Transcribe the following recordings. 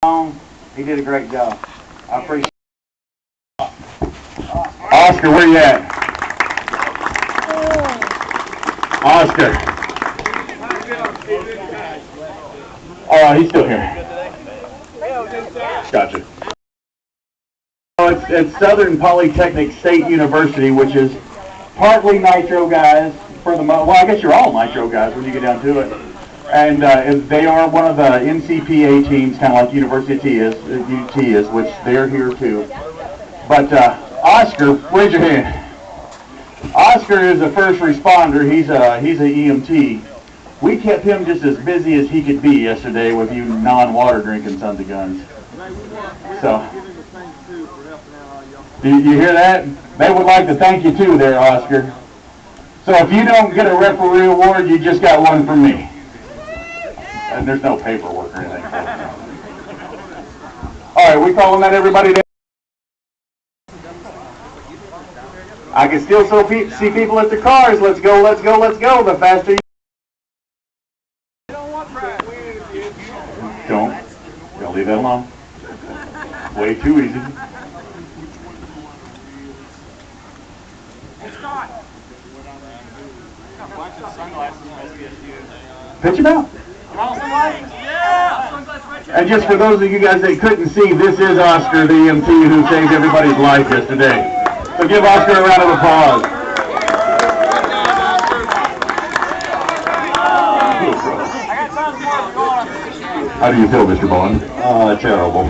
He did a great job. I appreciate it. Oscar, where you at? Oscar. Oh, he's still here. Gotcha. It's Southern Polytechnic State University, which is partly Nitro guys for the well, I guess you're all Nitro guys when you get down to it. And they are one of the NCPA teams, kind of like University is, UT is, which they're here too. But Oscar, raise your hand. Oscar is a first responder. He's an EMT. We kept him just as busy as he could be yesterday with you non-water drinking sons of guns. So, do you hear that? They would like to thank you too there, Oscar. So if you don't get a referee award, you just got one from me. And there's no paperwork or anything. All right, we calling that everybody down? I can still see people at their cars. Let's go, let's go, let's go. The faster you... Don't leave that alone. Way too easy. Pitch him out. And just for those of you guys that couldn't see, this is Oscar, the EMT who saved everybody's life yesterday. So give Oscar a round of applause. How do you feel, Mr. Bond? Terrible.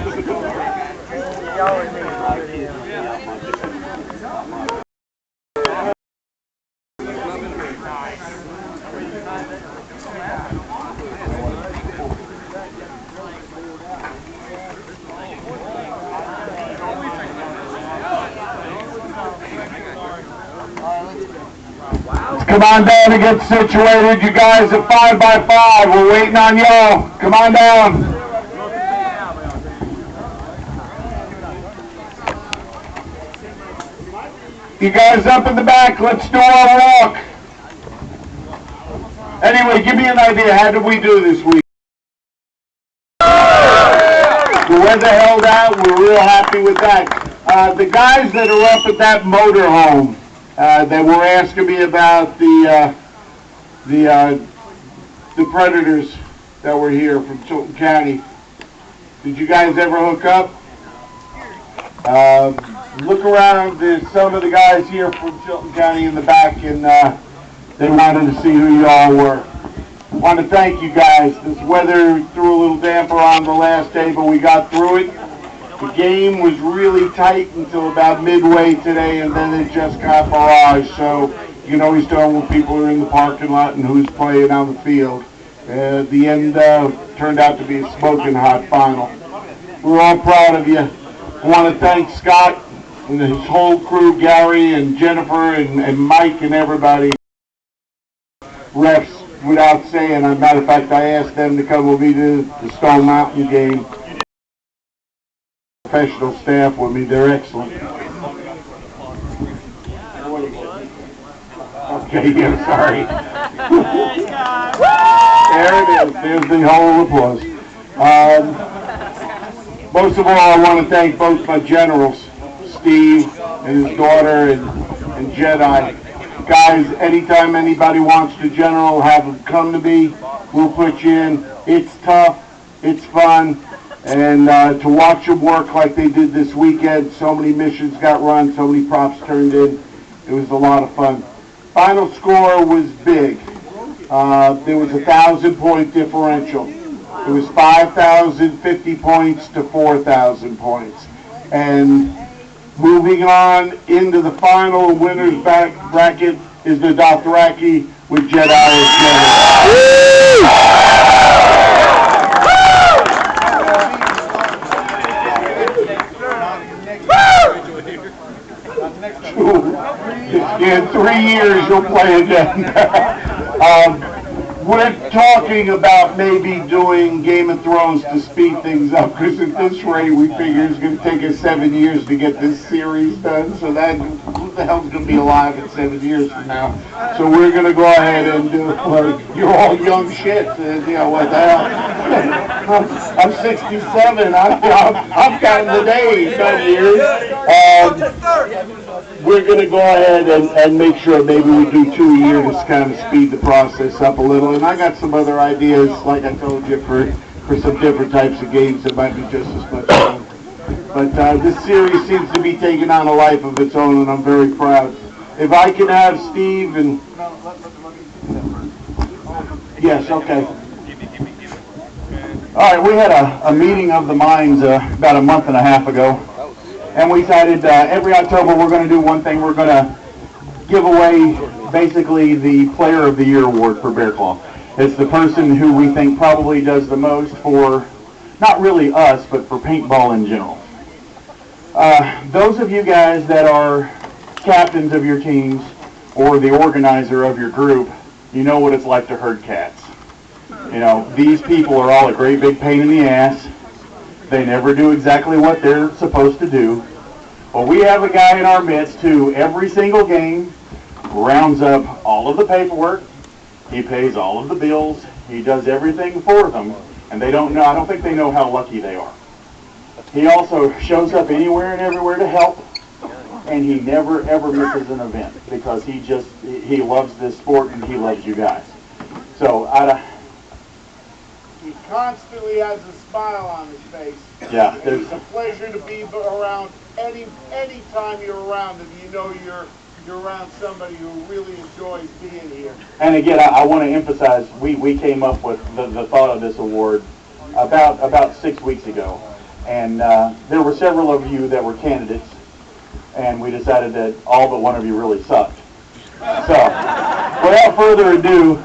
Come on down to get situated. You guys at 5x5. We're waiting on y'all. Come on down. You guys up in the back, let's do our walk. Anyway, give me an idea. How did we do this week? The weather held out. We're real happy with that. The guys that are up at that motorhome, that were asking me about the predators that were here from Chilton County. Did you guys ever hook up? Look around. There's some of the guys here from Chilton County in the back, and they wanted to see who you all were. I want to thank you guys. This weather threw a little damper on the last day, but we got through it. The game was really tight until about midway today, and then it just got barraged. So you can always tell when people are in the parking lot and who's playing on the field. The end turned out to be a smoking hot final. We're all proud of you. I want to thank Scott and his whole crew, Gary and Jennifer and Mike and everybody. Refs, without saying, as a matter of fact, I asked them to come with me to the Stone Mountain game. Professional staff with me, they're excellent. Okay, yeah, sorry. There it is, there's the whole applause. Most of all, I want to thank both my generals, Steve and his daughter and Jedi. Guys, anytime anybody wants to general, have them come to me. We'll put you in. It's tough. It's fun. And to watch them work like they did this weekend, so many missions got run, so many props turned in. It was a lot of fun. Final score was big. There was a 1,000-point differential. It was 5,050 points to 4,000 points. And moving on into the final winner's bracket is the Dothraki with Jedi as In 3 years you'll play again. We're talking about maybe doing Game of Thrones to speed things up, because at this rate we figure it's going to take us 7 years to get this series done, so that, who the hell's going to be alive in 7 years from now? So we're going to go ahead and do it. You're all young shit, you know, what the hell? I'm 67. I'm counting the days, not years. We're going to go ahead and make sure maybe we do 2 a year to kind of speed the process up a little. And I got some other ideas, like I told you, for some different types of games that might be just as much fun. But this series seems to be taking on a life of its own, and I'm very proud. If I can have Steve and... Yes, okay. All right, we had a meeting of the minds about a month and a half ago, and we decided every October we're going to do one thing. We're going to give away basically the Player of the Year award for Bearclaw. It's the person who we think probably does the most for, not really us, but for paintball in general. Those of you guys that are captains of your teams or the organizer of your group, you know what it's like to herd cats. You know, these people are all a great big pain in the ass. They never do exactly what they're supposed to do. Well, we have a guy in our midst who every single game rounds up all of the paperwork. He pays all of the bills. He does everything for them. And they don't know, I don't think they know how lucky they are. He also shows up anywhere and everywhere to help. And he never ever misses an event because he loves this sport and he loves you guys. So he constantly has a smile on his face. Yeah, it's a pleasure to be around any time you're around him. You know you're around somebody who really enjoys being here. And again, I want to emphasize we came up with the thought of this award about 6 weeks ago, and there were several of you that were candidates, and we decided that all but one of you really sucked. So, without further ado,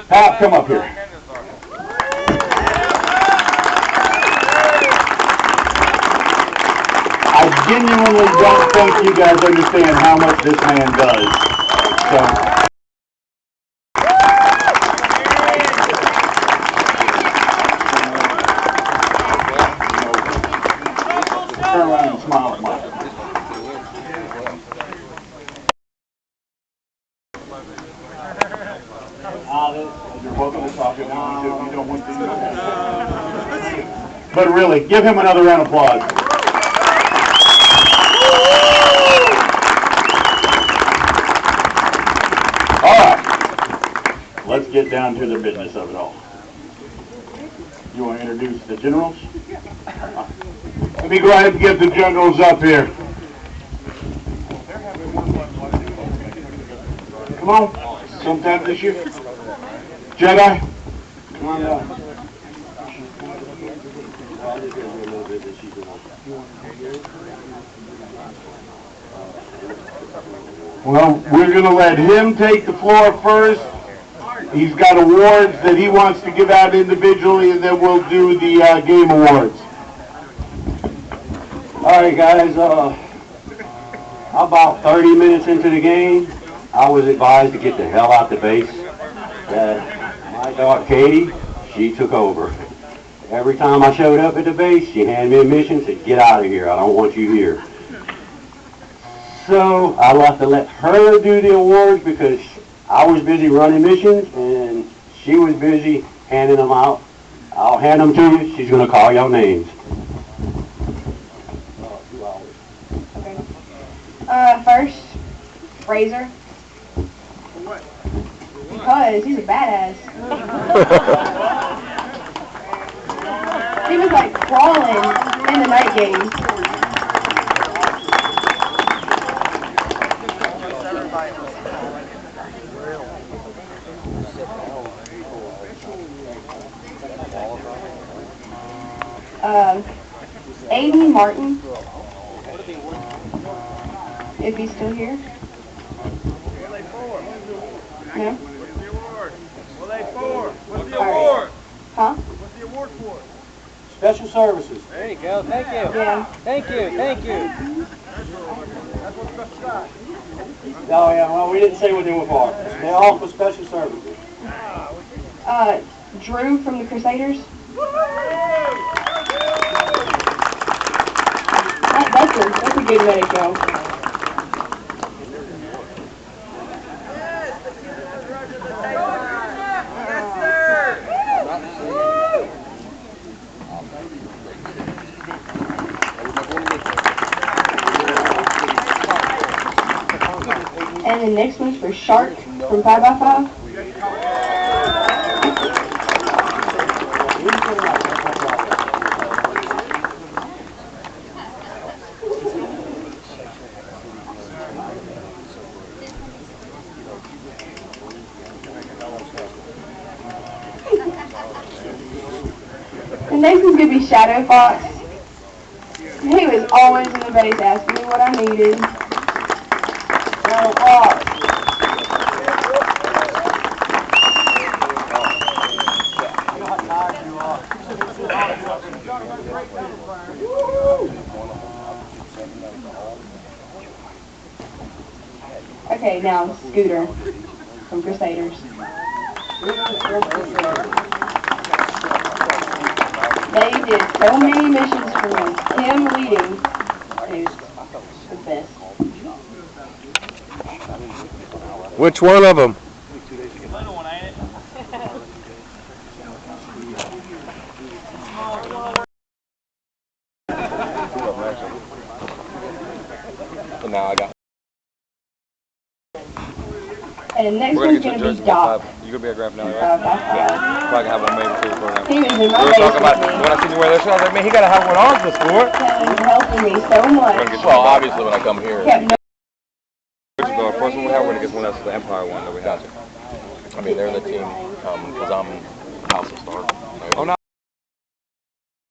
Pop, come up here. I genuinely don't think you guys understand how much this man does. So. Turn around and smile at Mike. You're welcome to talk if you don't want to. But really, give him another round of applause. Let's get down to the business of it all. You want to introduce the generals? Let me go ahead and get the generals up here. Come on. Sometime this year. Jedi, come on down. Well, we're going to let him take the floor first. He's got awards that he wants to give out individually, and then we'll do the game awards. All right, guys. About 30 minutes into the game, I was advised to get the hell out the base. My daughter, Katie, she took over. Every time I showed up at the base, she handed me a mission, said, "Get out of here. I don't want you here." So I left to let her do the awards because I was busy running missions and she was busy handing them out. I'll hand them to you. She's going to call your names. Okay. First, Fraser. What? Because he's a badass. He was like crawling in the night game. Aiden Martin, if he's still here. No? What's the award? What are they for? What's the award? Huh? What's the award for? Special services. There you go. Thank you. Yeah. Thank you. Thank you. That's what special got. Oh, yeah, well, we didn't say what they were for. They're all for special services. Drew from the Crusaders. That's a good way to go. And the next one's for Shark from 5x5. The next one's going to be Shadow Fox. He was always in the base asking me what I needed. Shadow Fox. Okay, now Scooter from Crusaders. They did so many missions for me. Him leading is the best. Which one of them? Now I got. And the next We're gonna one's get going your to jersey be by Doc. 5. You gonna be at Grand Finale, right? By 5. Probably can have one maybe too for now. He was in We my were base talking about with me. when I seen you wear that shirt. I was like, man, he gotta have one on for sport. Helping me so much. Well, obviously when I come here. Kept no The first one we have, we're gonna get one that's the Empire one that we have. I mean, they're the team because I'm House of Star. Oh no.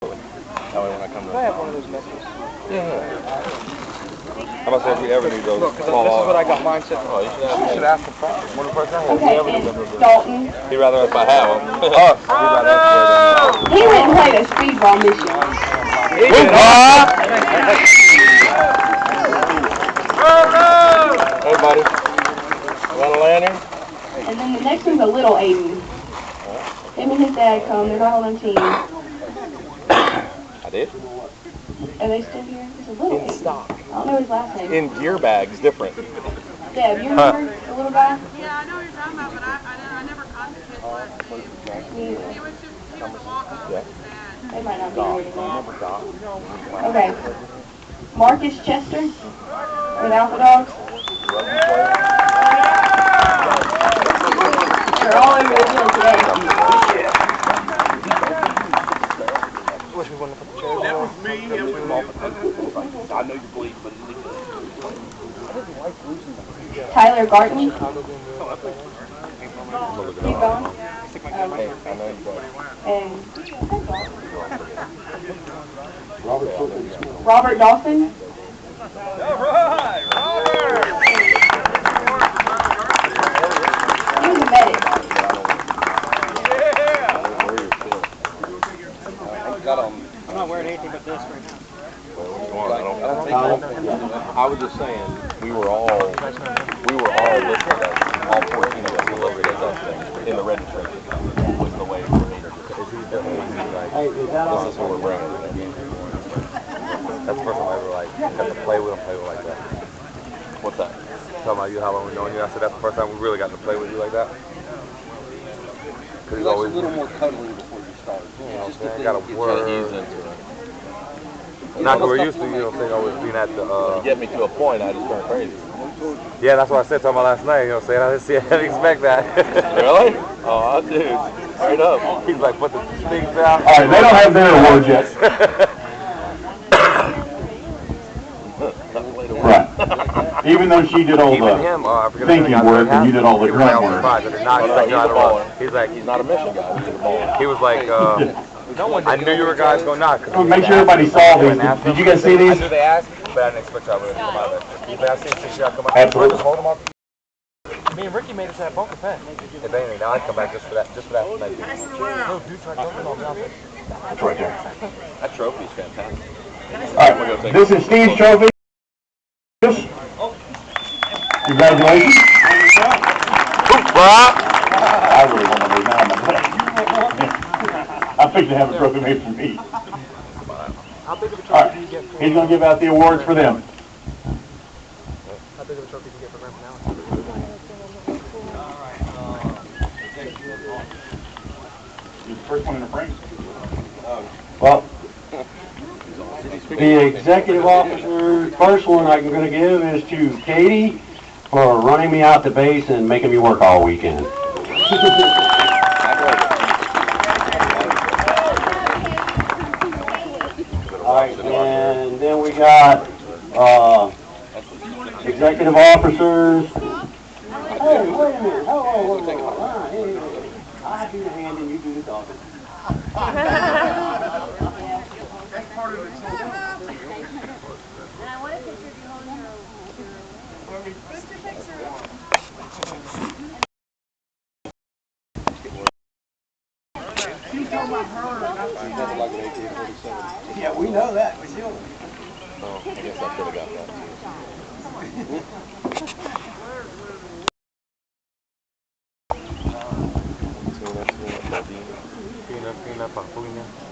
That way when I come to. I have one of those messages. Yeah. How about say if we ever need those? Look, this is what I got mine set. Oh, you should ask him first. One of the first times. Okay, and Dalton. He'd rather if I have them. Us. He'd rather us. He went and played a speedball mission. Hey, buddy. You want a lantern? And then the next one's a little Aiden. Him and his dad come. They're all on a team. I did. Are they still here? It's a little Aiden. Stock. I don't know his last name. In gear bags, different. Deb, you remember the little guy? Yeah, I know what you're talking about, but I never caught his last name. He was a walk-on with his dad. They might not be here anymore. Okay. Marcus Chester with Alpha Dogs. They're all over the field today. Tyler Garton. Keep going. And Robert Dawson. All right, Robert. He was a medic. I'm not wearing anything but this right now. I was just saying, we were all listed as, all 14 of us were listed as us in the registration. Was the way for me. This is what we're bringing. That's the first time I ever got to play with him like that. What's that? Talking about you, how long we've known you. I said that's the first time we really got to play with you like that. Because he's always a little more cuddly before you start. You know what I'm saying? Got a word. Ease into it. Not that we're used to, you know what I'm saying, always being at the... You get me to a point, I just turn crazy. Yeah, that's what I said to him last night, you know what I'm saying? I didn't expect that. Really? Oh, dude. Straight up. He's like, put the things down. All right, they don't have their awards yet. Right. Even though she did all Even the him, I forget thinking work and you did all the grunt work. He's like, He's not a mission guy. He's a ball. he was like, I knew you were guys going knock. Well, make sure everybody saw these. Did you guys see I these? knew they asked, but I didn't expect y'all to come out of it. But I seen y'all come out. Absolutely. Hold them up. Me and Ricky made us that bunker pen. If anything, now I'd come back just for that. No, dude, try to go on the It's right there. That trophy's fantastic. All right, this is Steve's trophy. Congratulations. I really want to lay down my butt. I'm fixing to have a trophy made for me. How big of a All trophy right, do you get for he's going to give out the awards for them. How big of a trophy do you get for Grand Finale? He's the first one in the frame. Well, the executive officer, first one I'm going to give is to Katie. for running me out the base and making me work all weekend. All right, and then we got executive officers. Hey, wait a minute. Whoa. Hey. I do the hand and you do the talking. Yeah, we know that. We still. Oh, I guess I should have got that.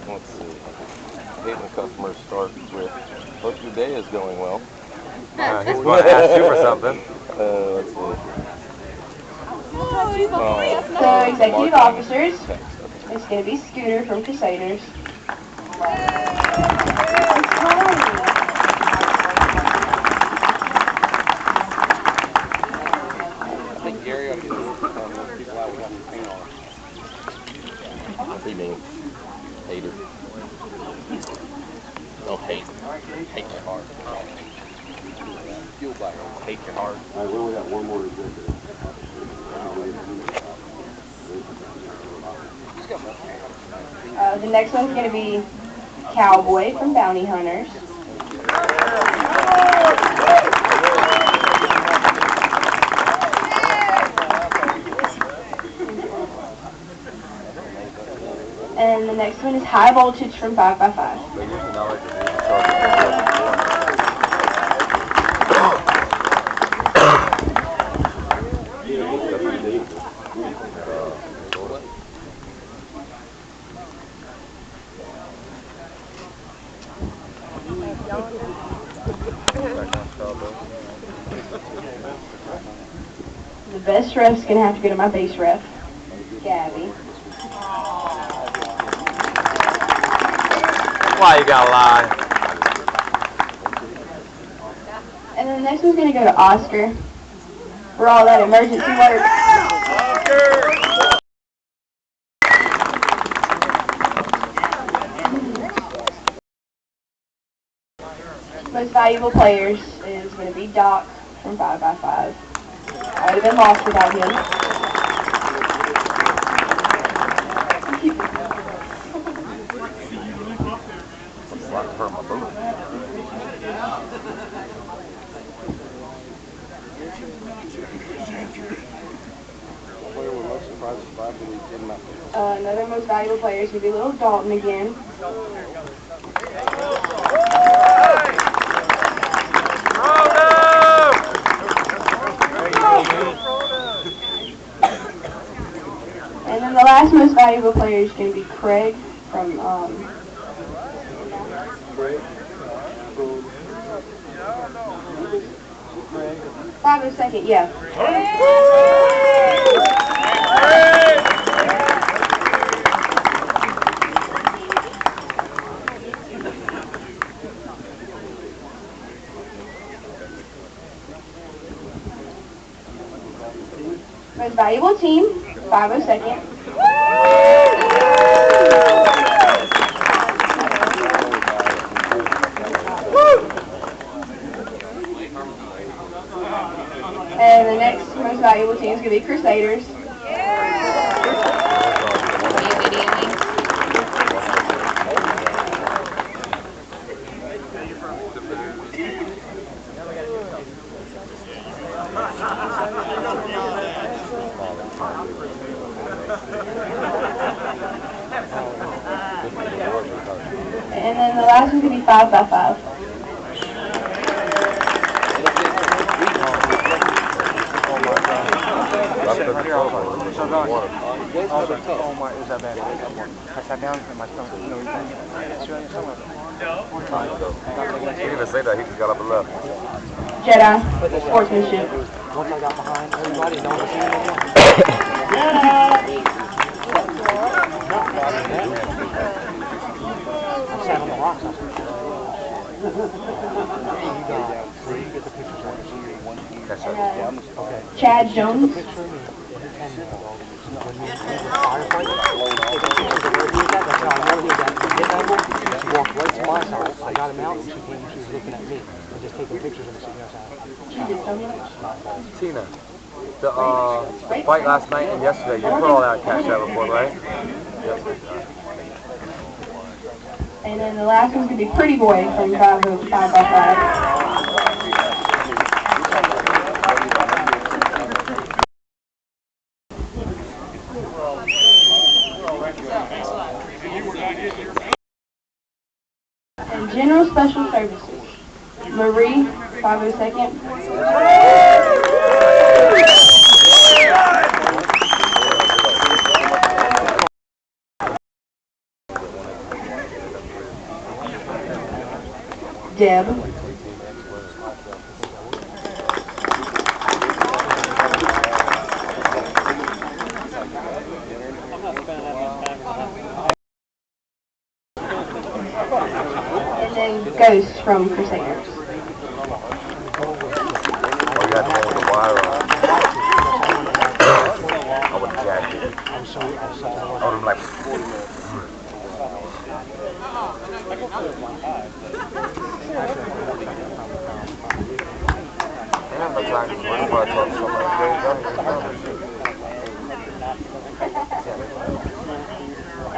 Let's see. Hating customers starts with, hope your day is going well. He's going to ask you for something. Let's see. So executive officers, it's going to be Scooter from Crusaders. I think Gary ought to get those people out we got in the paint on. What's he mean? Hater. No hate. Hate your heart. Fuel back. Hate your heart. All right, we only got one more executive. The next one's going to be Cowboy from Bounty Hunters. And the next one is High Voltage from 5x5. The best ref's going to have to go to my base ref, Gabby. Why you gotta lie? And then the next one's going to go to Oscar for all that emergency work. Most valuable players is going to be Doc from 5x5. I would have been lost without him. It's like to hurt my boot. Player we're most surprised about that we did not. Another most valuable player is going to be little Dalton again. And then the last most valuable player is going to be Craig from 502nd, yeah. Most valuable team, 502nd. And the next most valuable team is going to be Crusaders. And then the last one's going to be 5x5. Is that bad? I sat down and my stomach, you know, it's really somewhere. He didn't even say that, he just got up and left. Jedi, sportsmanship. Once I got behind everybody, no one was seeing me. I sat on the rocks. Chad Jones. She walked right to my side. I got him out, and she came and she was looking at me and just taking pictures of me sitting outside. Tina, the fight last night and yesterday, you put all that cash out report, right? Yes. And then the last one's going to be Pretty Boy from 5x5. And General Special Services, Marie, 502nd. Deb. And then Ghost from Crusaders. Oh, you got the one with the wire on. Oh, with the jacket. I would have like...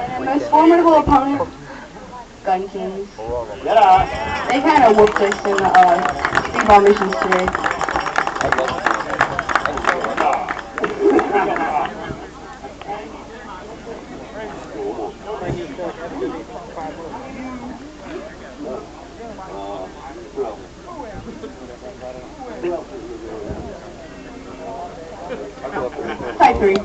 And then most formidable opponent, Gun Kings. They kind of whooped us in the speedball missions today. Type 3.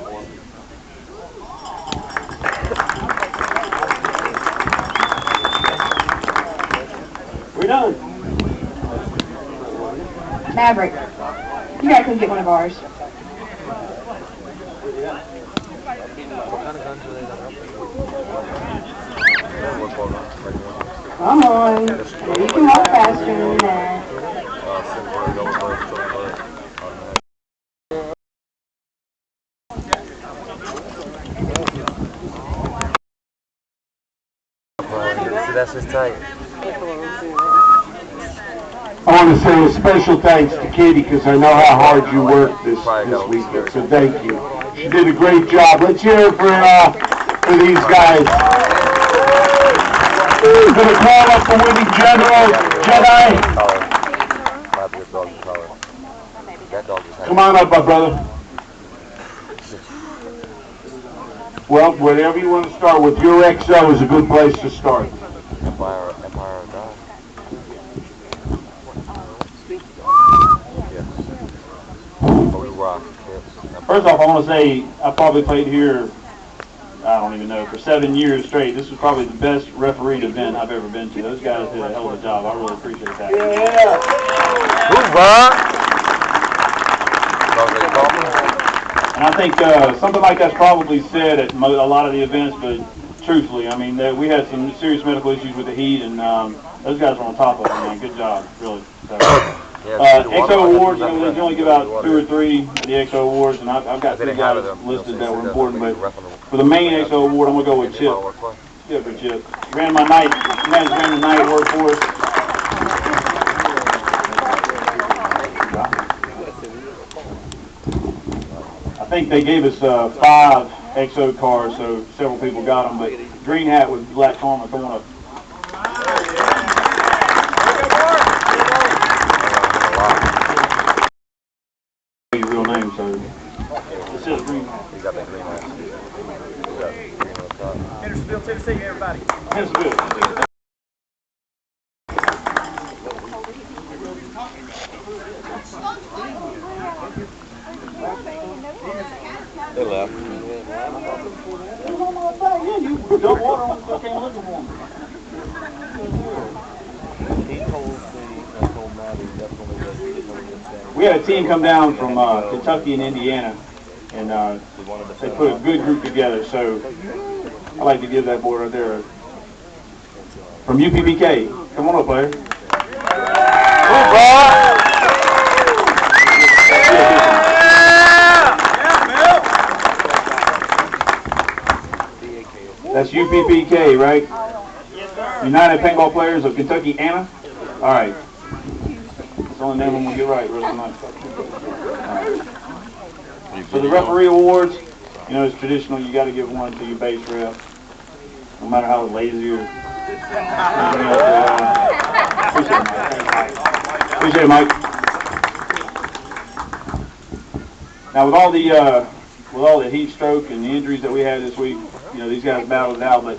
We're done. Maverick. You gotta come get one of ours. Come on. You can walk faster than that. That's just tight. I want to say a special thanks to Katie because I know how hard you worked this weekend, so thank you. She did a great job. Let's hear it for these guys. We're going to call up the winning general, Jedi. Come on up, my brother. Well, whatever you want to start with, your XO is a good place to start. Empire of God. Yes. Oh, we rock. Yes. First off, I want to say I probably played here, I don't even know, for 7 years straight. This was probably the best refereed event I've ever been to. Those guys did a hell of a job. I really appreciate that. Yeah. And I think something like that's probably said at a lot of the events, but truthfully, I mean, we had some serious medical issues with the heat, and those guys were on top of it, man. Good job, really. So, XO Awards, you only give out 2 or 3 of the XO Awards, and I've got 3 guys listed that were important, but for the main XO Award, I'm going to go with Chip. Good for Chip. Ran my night, ran the night work for us. I think they gave us 5 XO cars, so several people got them, but green hat with black armor, come on up. Your real name, so it says green hat. You got that green hat. You got green on the top. Hendersonville, Tennessee, everybody. Hendersonville. They left. Dump water on the cocaine liquor for We had a team come down from Kentucky and Indiana, and they put a good group together, so I'd like to give that boy right there from UPBK. Come on up, player. That's UPPK, right? United Paintball Players of Kentucky, Anna? All right. That's the only name I'm going to get right. Really nice. For the referee awards, you know, it's traditional. You got to give one to your base ref, no matter how lazy or anything else they are. Appreciate it, Mike. Now, with all the heat stroke and the injuries that we had this week, you know, these guys battled it out, but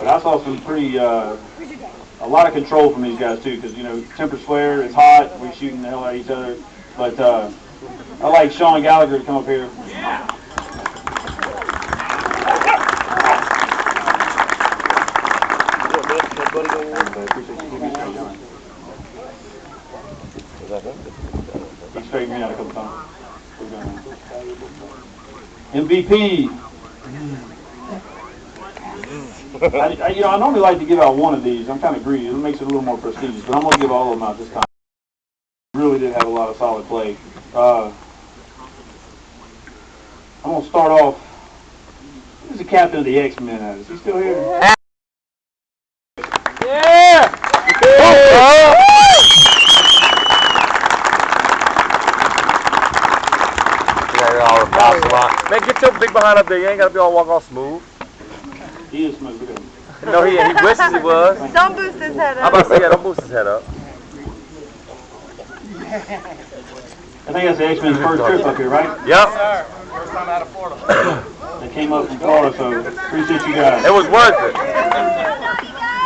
I saw some pretty, a lot of control from these guys too, because, you know, tempers flare, it's hot, we're shooting the hell out of each other, but I like Sean Gallagher to come up here. He straightened me out a couple times. MVP. I normally like to give out one of these. I'm kind of greedy. It makes it a little more prestigious, but I'm going to give all of them out this time. Really did have a lot of solid play. I'm going to start off. Who's the captain of the X-Men at? Is he still here? Yeah! Man, get your big behind up there. You ain't got to be all walk all smooth. He is smooth. No, he wishes he was. Don't boost his head up. I'm about to say, yeah, don't boost his head up. I think that's the X-Men's first trip up here, right? Yep. First time out of Florida. They came up from Florida, so appreciate you guys. It was worth it.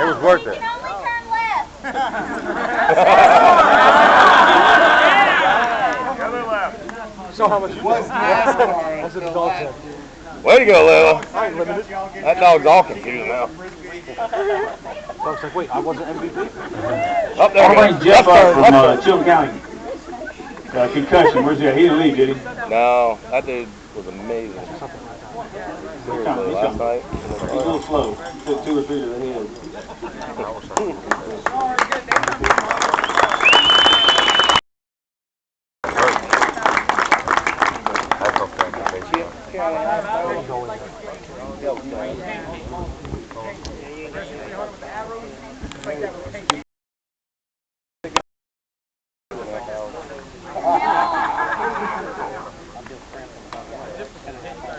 It was worth it. So how much was NASCAR? That's what the dog said. Way to go, Lil. That dog's all confused now. Dog's like, wait, I wasn't MVP? Up there. I'll bring Jeff up from Chilton County. Concussion. Where's he at? He didn't leave, did he? No, that dude was amazing. Seriously, last night. He's a little slow. Took 2 or 3 to the head.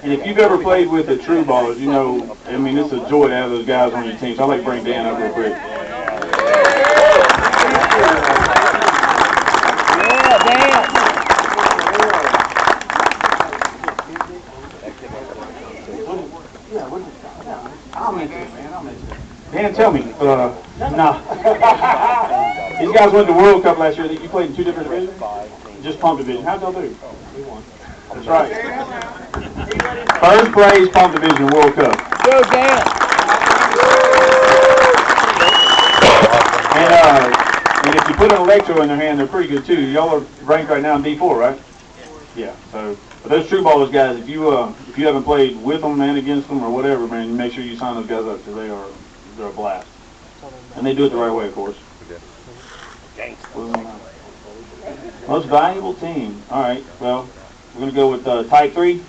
And if you've ever played with the true ballers, you know, I mean, it's a joy to have those guys on your team. So I'd like to bring Dan up real quick. Yeah, damn. I'll mention it, man. I'll mention it. Dan, tell me. Nah. These guys went to the World Cup last year. You played in 2 different divisions? Just pump division. How'd y'all do? We won. That's right. First place pump division World Cup. Go, Dan. And if you put an electro in their hand, they're pretty good too. Y'all are ranked right now in D4, right? Yeah. So but those true ballers guys, if you haven't played with them and against them or whatever, man, make sure you sign those guys up because they're a blast. And they do it the right way, of course. Most valuable team. All right. Well, we're gonna go with type 3.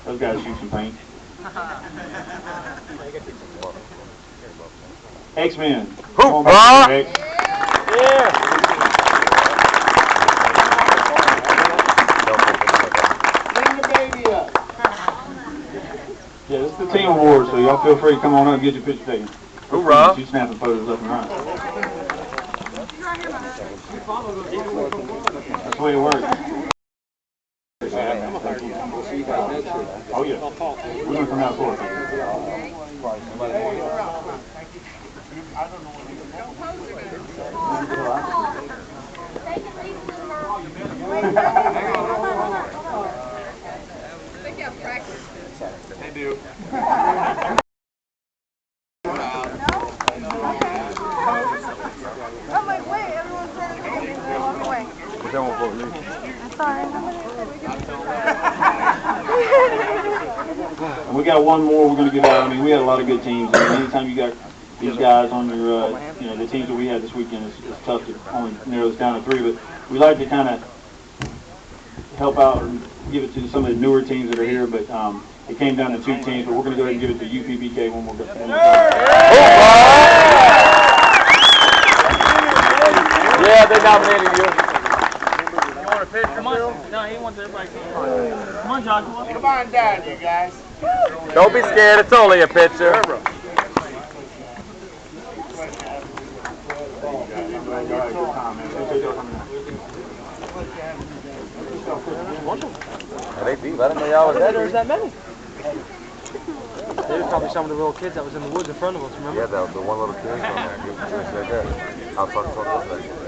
Those guys shoot some paint. X-Men. Hoorah! X. Yeah. Bring the baby up. Yeah, this is the team award, so y'all feel free to come on up and get your picture taken. Hoorah! She's snapping photos left and right. That's the way it works. Oh yeah. We're gonna come out for it. They do. I'm like, wait, everyone's trying to walk away. But that won't vote me. And we got one more we're going to give out. I mean, we had a lot of good teams. I mean, anytime you got these guys on your, you know, the teams that we had this weekend, it's tough to only narrow this down to 3. But we like to kind of help out and give it to some of the newer teams that are here. But it came down to 2 teams. But we're going to go ahead and give it to UPBK one more time. Yeah, they nominated you. You want a picture, Bill? No, he wants everybody. Come on, Joshua. Come on down, you guys. Don't be scared, it's only a picture. They beat. Let them know y'all was there. There's that many. There's probably some of the little kids that was in the woods in front of us, remember? Yeah, the one little kid from there. He was right there. I was talking to him yesterday.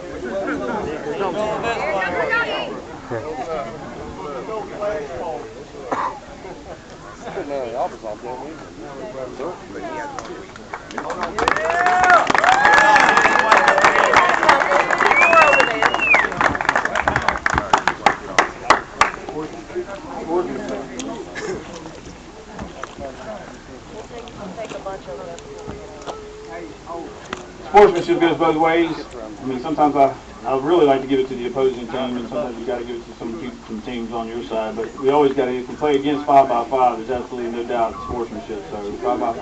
Sportsmanship goes both ways. I mean, sometimes I really like to give it to the opposing team, and sometimes you got to give it to some teams on your side. But we always got to, if we play against 5x5, there's absolutely no doubt it's sportsmanship. So 5x5.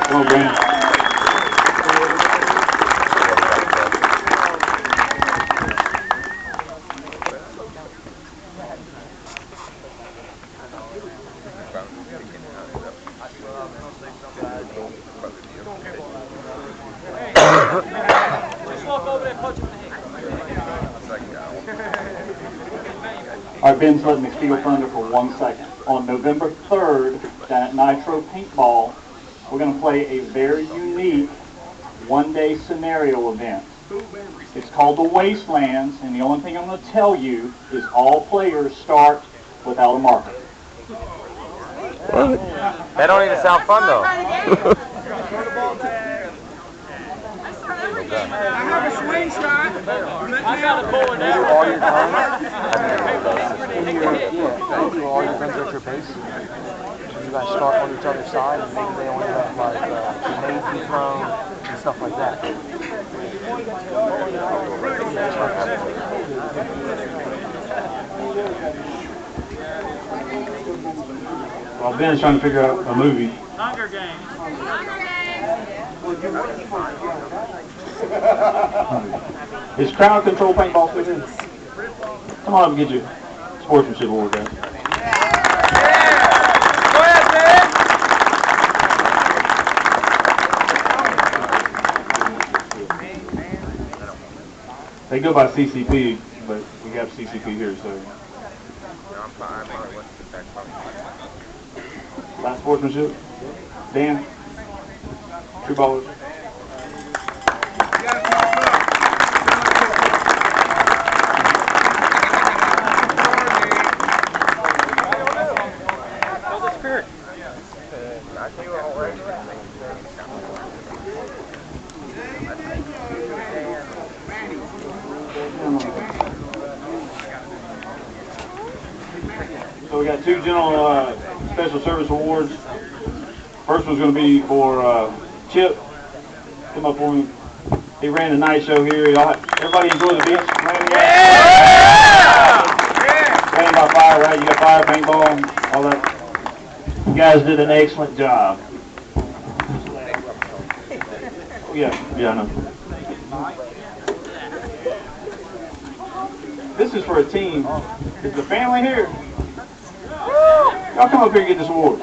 Come on, Brandon. All right, Ben's letting me steal thunder for 1 second. On November 3rd, down at Nitro Paintball, we're going to play a very unique one-day scenario event. It's called the Wastelands, and the only thing I'm going to tell you is all players start without a marker. That don't even sound fun though. I have a swing shot. I got a bow and arrow. All your guns. You do all your guns at your base. You guys start on each other's side, and maybe they only have like grenades be thrown and stuff like that. Well, Ben's trying to figure out a movie. Hunger Games. Is crowd control paintball still in? Come on up and get your sportsmanship award, guys. Go ahead, man. They go by CCP, but we have CCP here, so. Last sportsmanship. Dan. True ballers. So we got 2 general special service awards. First one's going to be for Chip. Come up for me. He ran the night show here. Everybody enjoy the beach? Ran by fire, right? You got fire, paintball, all that. You guys did an excellent job. Yeah, I know. This is for a team. Is the family here? Y'all come up here and get this award.